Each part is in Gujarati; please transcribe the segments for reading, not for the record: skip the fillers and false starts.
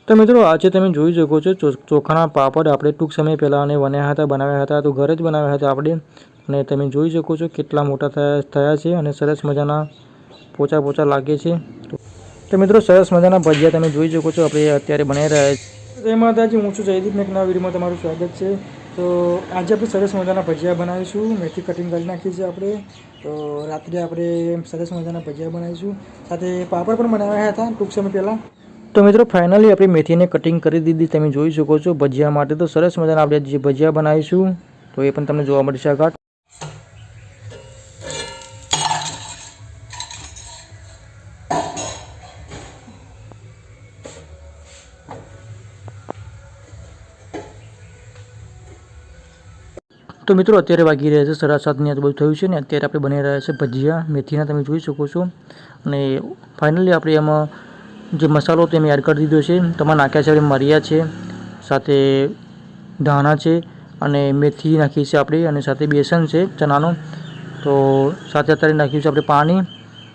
तो मित्रों आज તમે જોઈ શકો છો ચોખાના પાપડ આપણે ટૂંક સમય પહેલા અને બનાવ્યા હતા તો ઘરે જ બનાવ્યા હતા આપણે અને તમે જોઈ શકો છો કેટલા મોટા થયા છે અને સરસ મજાના પોચા પોચા લાગે છે। તો મિત્રો સરસ મજાના ભજીયા તમે જોઈ શકો છો આપણે અત્યારે બનાવી રહ્યા છીએ। જય માતાજી, હું છું જયદીપ ને એક નવા વિડીયોમાં તમારું સ્વાગત છે। તો આજે આપણે સરસ મજાના ભજીયા બનાવીશું। મેથી કટિંગ કરી નાખી છે આપણે। તો રાત્રે આપણે સરસ મજાના ભજીયા બનાવીશું, સાથે પાપડ પણ બનાવ્યા હતા ટૂંક સમય પહેલાં। तो मित्रों फाइनली अपनी मेथी ने कटिंग कर दीधी तमे જોઈ શકો છો ભજીયા માટે। तो सरस मजाना આપણે જે ભજીયા બનાવીશું તો એ પણ તમને જોવા મળશે આગળ। तो मित्रों અત્યારે વાગી રહ્યા છે 7:30 ની આજુબાજુ થયું છે ને અત્યારે આપણે બનાવી રહ્યા છે ભજીયા મેથીના, તમે જોઈ શકો છો। અને ફાઇનલી આપણે એમાં जो मसालो तो मैं एड कर दीधो है। तमाम नाख्या है मरिया है, साथ धाणा है और मेथी नाखी है अपनी और साथ बेसन है चनानो। तो साथ अत्यारे नाख्यु छे अपने पानी।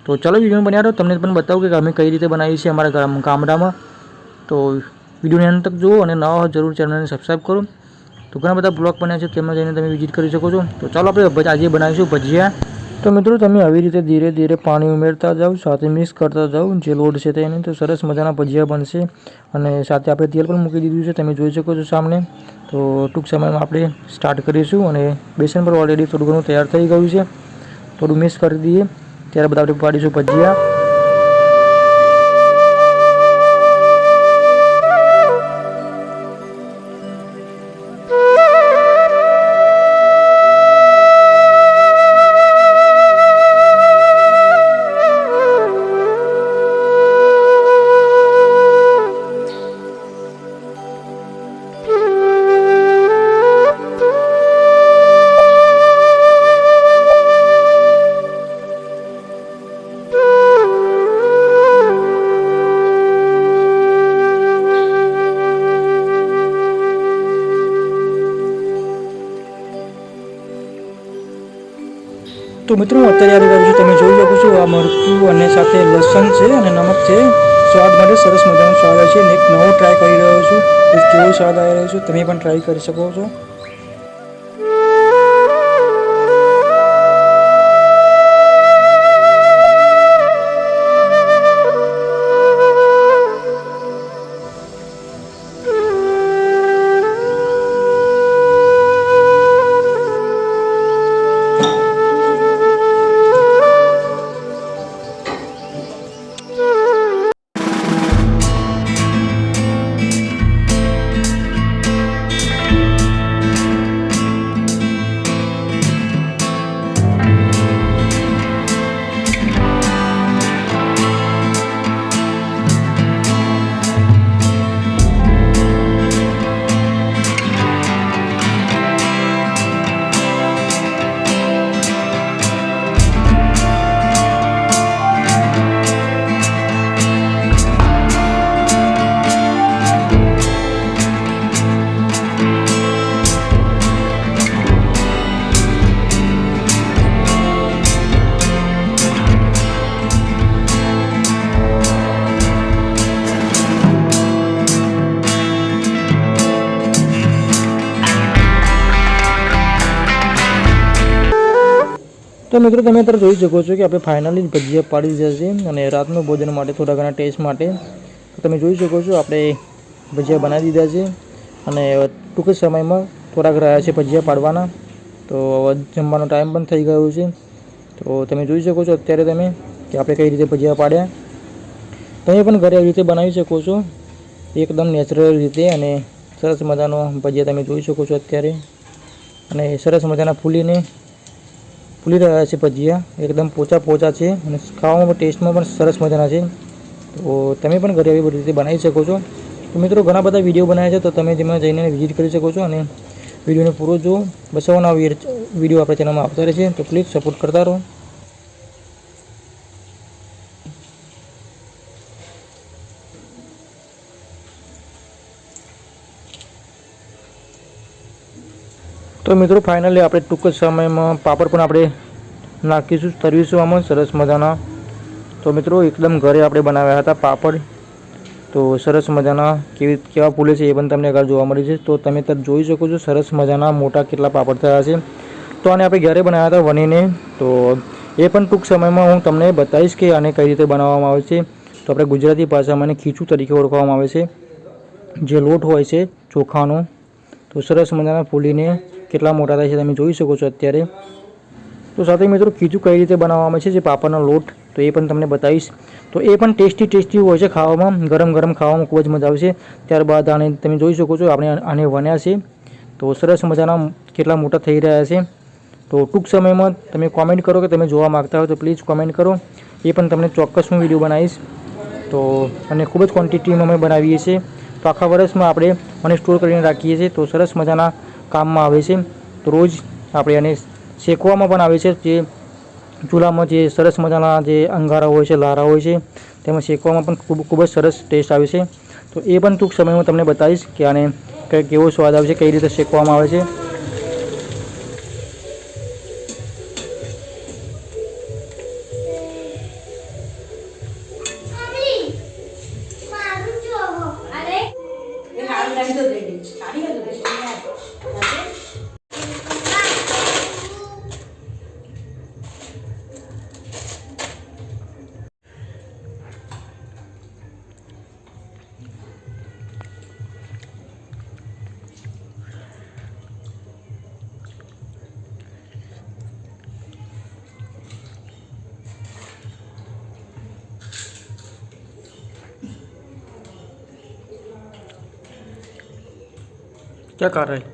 तो चलो वीडियो में बन्या रहो, तमने पण बताऊँ कि अमे कई रीते बनावी छे अमारा गामडामां। तो वीडियो ने अंत तक जुओ और नवा हो जरूर चैनल ने सब्सक्राइब करो। तो घणा बधा ब्लॉग बन्या छे तेमां जईने तमे विजिट करी शको छो। तो चलो आपणे आजे बनावीशुं भजिया। तो मित्रों तमे आवी रीते धीरे धीरे पानी उमेरता जाओ, साथ मिक्स करता जाओ जे लोड छे तेने। तो सरस मजाना भजिया बनशे अने साथे आपणे तेल पण मूकी दीधुं छे, तमे जोई शको छो सामने। तो टूंक समयमां आपणे स्टार्ट करीशुं અને बेसन पण ऑलरेडी थोडुं घणुं तैयार थई गयुं छे। थोडुं मिक्स करी दीए त्यारबाद आपणे पाડીशुं भजिया। तो मित्रों अत्यारे करूँ छूँ, तमे जोई शको छो आ मरचुं अने साथे लसण छे अने नमक छे। स्वाद माटे सरस मजानो स्वाद आवे छे। एक नवो ट्राय करी रह्यो छुं, केवो स्वाद आई रह्यो छे तमे पण ट्राय करी शको छो। तो मित्रों तमे अत्यारे जोई शको छो कि आपणे फाइनली भजिया पाड़ी दीधा छे अने रातनो भोजन माटे थोड़ा घणा टेस्ट माटे। तो तमे जोई शको छो आपणे भजिया बनावी दीधा छे अने टूंक ज समयमां थोड़ा रह्या छे भजिया पाडवाना। तो जमવાનો टाइम पण थई गयो छे। तो तमे जोई शको छो अत्यारे तमे कि आपणे कई रीते भजिया पाड्या। तमे पण घरे आ रीते बनावी शको छो एकदम नेचरल रीते अने सरस मजानो भजिया तमे जोई शको छो अत्यारे। अने सरस मजाना फूली रह्या छे भजिया, एकदम पोचा पोचा छे अने खावामां टेस्टमां पण सरस मजाना छे। तो तमे पण घरे આવી रीते बनावी शको छो। तो मित्रों घणा बधा विडियो बनाव्या छे, तो तमे तेमां जईने विजिट करी शको छो अने विडियोने पूरो जुओ। बस आवा नवा विडियो आपणे चेनलमां आवता रहेशे, तो प्लीज सपोर्ट करता रहो। तो मित्रों फाइनली આપણે ટૂંક જ સમયમાં પાપડ પણ આપણે નાખીશું, તરવીશું આમાં સરસ મજાના। તો મિત્રો એકદમ ઘરે આપણે બનાવ્યા હતા પાપડ તો સરસ મજાના કેવા ફૂલે છે એ પણ તમને આગળ જોવા મળે છે. તો તમે ત્યાં જોઈ શકો છો સરસ મજાના મોટા કેટલા પાપડ થયા છે. તો આને આપણે ઘરે બનાવ્યા હતા વણીને. તો એ પણ ટૂંક સમયમાં હું તમને બતાવીશ કે આને કઈ રીતે બનાવવામાં આવે છે. તો આપણે ગુજરાતી ભાષામાં આને ખીચું તરીકે ઓળખવામાં આવે છે. જે લોટ હોય છે ચોખાનો, તો સરસ મજાના ફૂલીને કેટલા મોટા થાય છે તમે જોઈ શકો છો અત્યારે. તો સાથે મિત્રો ખીચું કઈ રીતે બનાવવામાં આવે છે જે પાપડનો લોટ, તો એ પણ તમને બતાવીશ. તો એ પણ ટેસ્ટી હોય છે ખાવામાં, ગરમ ખાવામાં ખૂબ જ મજા આવે છે. ત્યારબાદ આને તમે જોઈ શકો છો આપણે આને વણ્યા છે. તો સરસ મજાના કેટલા મોટા થઈ રહ્યા છે. તો ટૂંક સમયમાં તમે કોમેન્ટ કરો કે તમે જોવા માગતા હો તો પ્લીઝ કોમેન્ટ કરો. એ પણ તમને ચોક્કસ હું વિડીયો બનાવીશ. તો અને ખૂબ જ ક્વોન્ટિટીમાં અમે બનાવીએ છીએ. તો આખા વર્ષમાં આપણે મને સ્ટોર કરીને રાખીએ છીએ. તો સરસ મજાના કામમાં આવે છે. તો રોજ આપણે આને શેકવામાં પણ આવે છે. જે ચૂલામાં જે સરસ મજાના જે અંગારા હોય છે, લારા હોય છે, તેમાં શેકવામાં પણ ખૂબ જ સરસ ટેસ્ટ આવે છે. તો એ પણ ટૂંક સમયમાં તમને બતાવીશ કે આને કેવો સ્વાદ આવે છે, કઈ રીતે શેકવામાં આવે છે. क्या कर रहे हैं?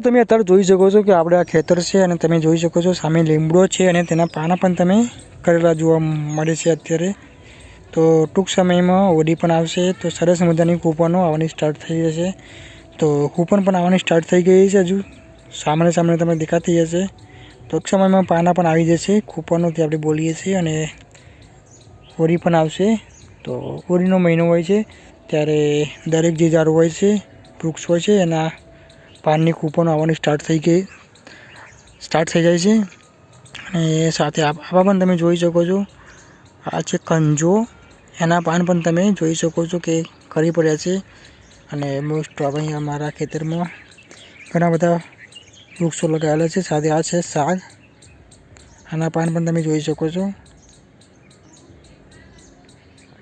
તમે અત્યારે જોઈ શકો છો કે આપણે આ ખેતર છે અને તમે જોઈ શકો છો સામે લીમડો છે અને તેના પાના પણ તમે કરેલા જોવા મળે છે અત્યારે. તો ટૂંક સમયમાં હોળી પણ આવશે તો સરસ મજાની કૂપનો આવવાની સ્ટાર્ટ થઈ જશે. તો કૂપન પણ આવવાની સ્ટાર્ટ થઈ ગઈ છે. હજુ સામે તમે દેખાતી હશે. ટૂંક સમયમાં પાના પણ આવી જશે કૂપનોથી આપણે બોલીએ છીએ. અને હોળી પણ આવશે. તો હોળીનો મહિનો હોય છે ત્યારે દરેક જે ઝાડ હોય છે, વૃક્ષ હોય છે, એના પાનની કૂપનો આવવાની સ્ટાર્ટ થઈ જાય છે. અને સાથે આવા પણ તમે જોઈ શકો છો. આ છે કંજો, એના પાન પણ તમે જોઈ શકો છો કે ખરી પડ્યા છે. અને મોસ્ટ આપણે અમારા ખેતરમાં ઘણા બધા વૃક્ષો લગાવેલા છે. સાથે આ છે સાગ, આના પાન પણ તમે જોઈ શકો છો.